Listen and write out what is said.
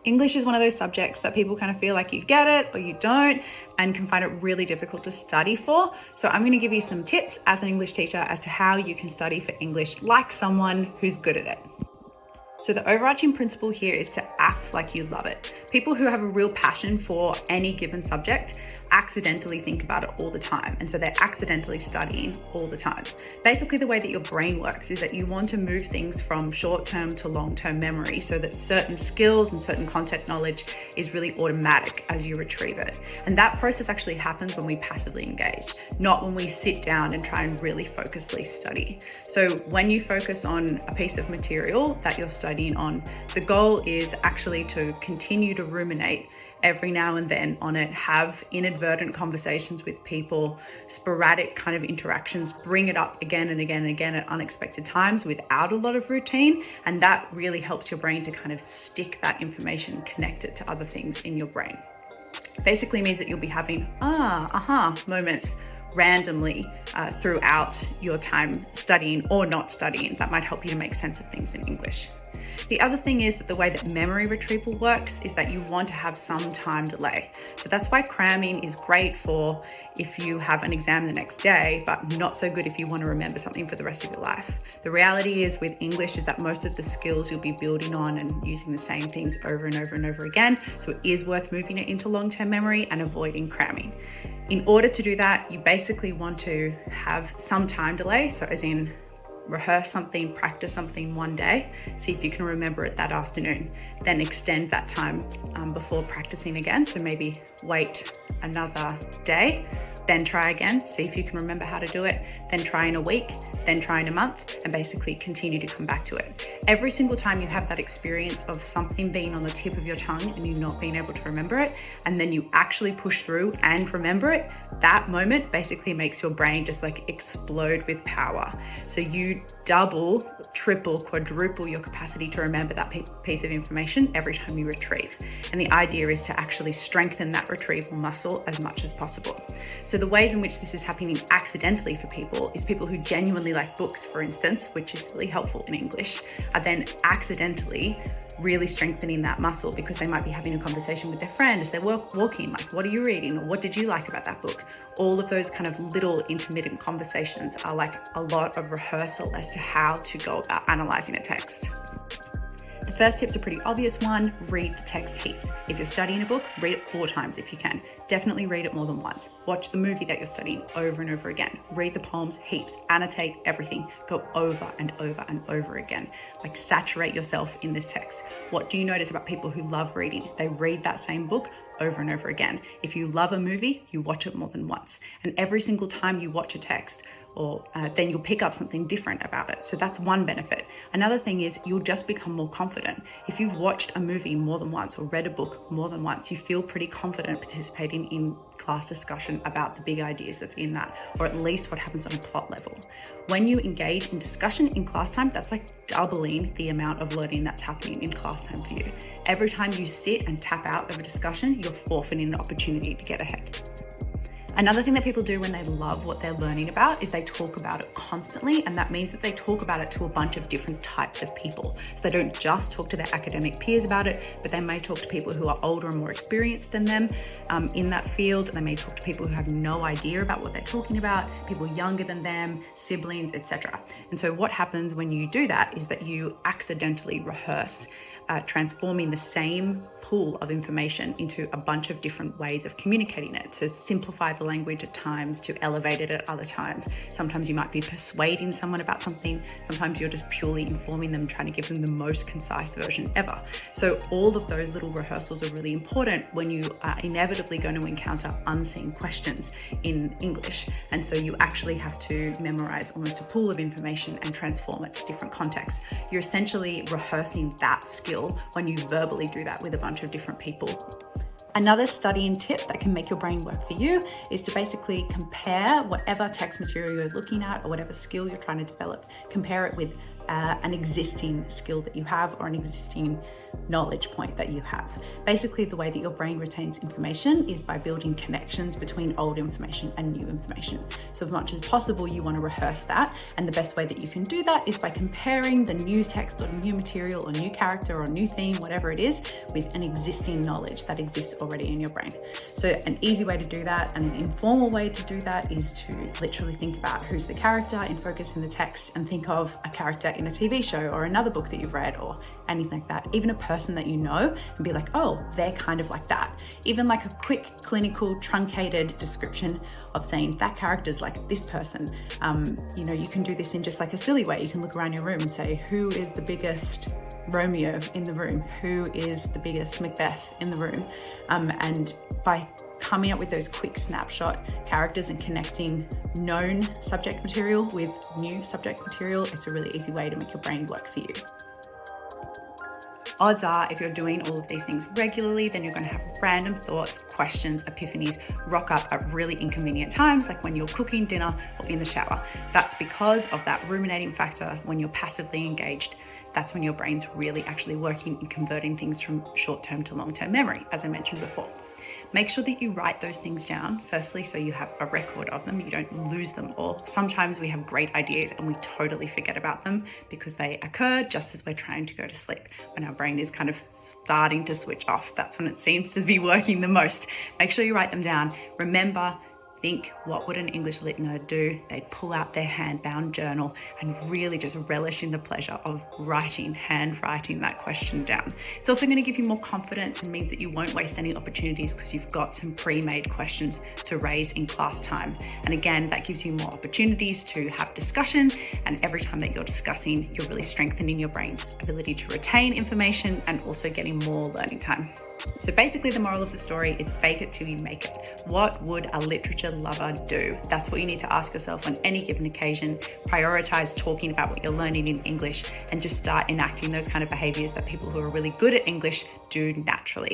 English is one of those subjects that people kind of feel like you get it or you don't, and can find it really difficult to study for. So I'm going to give you some tips as an English teacher as to how you can study for English like someone who's good at it. So the overarching principle here is to act like you love it. People who have a real passion for any given subject accidentally think about it all the time. And so they're accidentally studying all the time. Basically, the way that your brain works is that you want to move things from short-term to long-term memory so that certain skills and certain content knowledge is really automatic as you retrieve it. And that process actually happens when we passively engage, not when we sit down and try and really focusedly study. So when you focus on a piece of material that you're studying on, the goal is actually to continue to ruminate every now and then on it, have inadvertent conversations with people, sporadic kind of interactions, bring it up again and again and again at unexpected times without a lot of routine. And that really helps your brain to kind of stick that information connected to other things in your brain. Basically means that you'll be having moments randomly throughout your time studying or not studying. That might help you to make sense of things in English. The other thing is that the way that memory retrieval works is that you want to have some time delay. So that's why cramming is great for if you have an exam the next day, but not so good if you want to remember something for the rest of your life. The reality is with English is that most of the skills you'll be building on and using the same things over and over and over again. So it is worth moving it into long-term memory and avoiding cramming. In order to do that, you basically want to have some time delay. So as in, rehearse something, practice something one day, see if you can remember it that afternoon, then extend that time before practicing again. So maybe wait another day, then try again, see if you can remember how to do it, then try in a week, then try in a month, and basically continue to come back to it. Every single time you have that experience of something being on the tip of your tongue and you not being able to remember it, and then you actually push through and remember it, that moment basically makes your brain just like explode with power. So you double, triple, quadruple your capacity to remember that piece of information every time you retrieve. And the idea is to actually strengthen that retrieval muscle as much as possible. So the ways in which this is happening accidentally for people is people who genuinely like books, for instance, which is really helpful in English, are then accidentally really strengthening that muscle because they might be having a conversation with their friend as they're walking, like, what are you reading? Or what did you like about that book? All of those kind of little intermittent conversations are like a lot of rehearsal as to how to go about analyzing a text. The first tip's a pretty obvious one: read the text heaps. If you're studying a book, read it 4 times if you can. Definitely read it more than once. Watch the movie that you're studying over and over again. Read the poems heaps, annotate everything, go over and over and over again. Like, saturate yourself in this text. What do you notice about people who love reading? They read that same book over and over again. If you love a movie, you watch it more than once. And every single time you watch a text, then you'll pick up something different about it. So that's one benefit. Another thing is you'll just become more confident. If you've watched a movie more than once or read a book more than once, you feel pretty confident participating in class discussion about the big ideas that's in that, or at least what happens on a plot level. When you engage in discussion in class time, that's like doubling the amount of learning that's happening in class time for you. Every time you sit and tap out of a discussion, you're forfeiting an opportunity to get ahead. Another thing that people do when they love what they're learning about is they talk about it constantly, and that means that they talk about it to a bunch of different types of people. So they don't just talk to their academic peers about it, but they may talk to people who are older and more experienced than them in that field. They may talk to people who have no idea about what they're talking about, people younger than them, siblings, etc. And so what happens when you do that is that you accidentally rehearse transforming the same pool of information into a bunch of different ways of communicating it, to simplify the language at times, to elevate it at other times. Sometimes you might be persuading someone about something. Sometimes you're just purely informing them, trying to give them the most concise version ever. So all of those little rehearsals are really important when you are inevitably going to encounter unseen questions in English. And so you actually have to memorize almost a pool of information and transform it to different contexts. You're essentially rehearsing that skill when you verbally do that with a bunch of different people. Another studying tip that can make your brain work for you is to basically compare whatever text material you're looking at or whatever skill you're trying to develop, compare it with an existing skill that you have or an existing knowledge point that you have. Basically, the way that your brain retains information is by building connections between old information and new information. So as much as possible, you want to rehearse that. And the best way that you can do that is by comparing the new text or new material or new character or new theme, whatever it is, with an existing knowledge that exists already in your brain. So an easy way to do that and an informal way to do that is to literally think about who's the character and focus in the text and think of a character in a TV show or another book that you've read or anything like that, even a person that you know, and be like, oh, they're kind of like that. Even like a quick clinical truncated description of saying that character's like this person. You can do this in just like a silly way. You can look around your room and say, who is the biggest Romeo in the room? Who is the biggest Macbeth in the room? And by coming up with those quick snapshot characters and connecting known subject material with new subject material, it's a really easy way to make your brain work for you. Odds are, if you're doing all of these things regularly, then you're going to have random thoughts, questions, epiphanies rock up at really inconvenient times, like when you're cooking dinner or in the shower. That's because of that ruminating factor. When you're passively engaged, that's when your brain's really actually working and converting things from short-term to long-term memory, as I mentioned before. Make sure that you write those things down, firstly, so you have a record of them, you don't lose them all. Sometimes we have great ideas and we totally forget about them because they occur just as we're trying to go to sleep. When our brain is kind of starting to switch off, that's when it seems to be working the most. Make sure you write them down. Remember, think, what would an English lit nerd do? They'd pull out their hand-bound journal and really just relish in the pleasure of handwriting that question down. It's also going to give you more confidence and means that you won't waste any opportunities because you've got some pre-made questions to raise in class time. And again, that gives you more opportunities to have discussion. And every time that you're discussing, you're really strengthening your brain's ability to retain information and also getting more learning time. So basically the moral of the story is fake it till you make it. What would a literature lover do? That's what you need to ask yourself on any given occasion. Prioritize talking about what you're learning in English and just start enacting those kind of behaviors that people who are really good at English do naturally.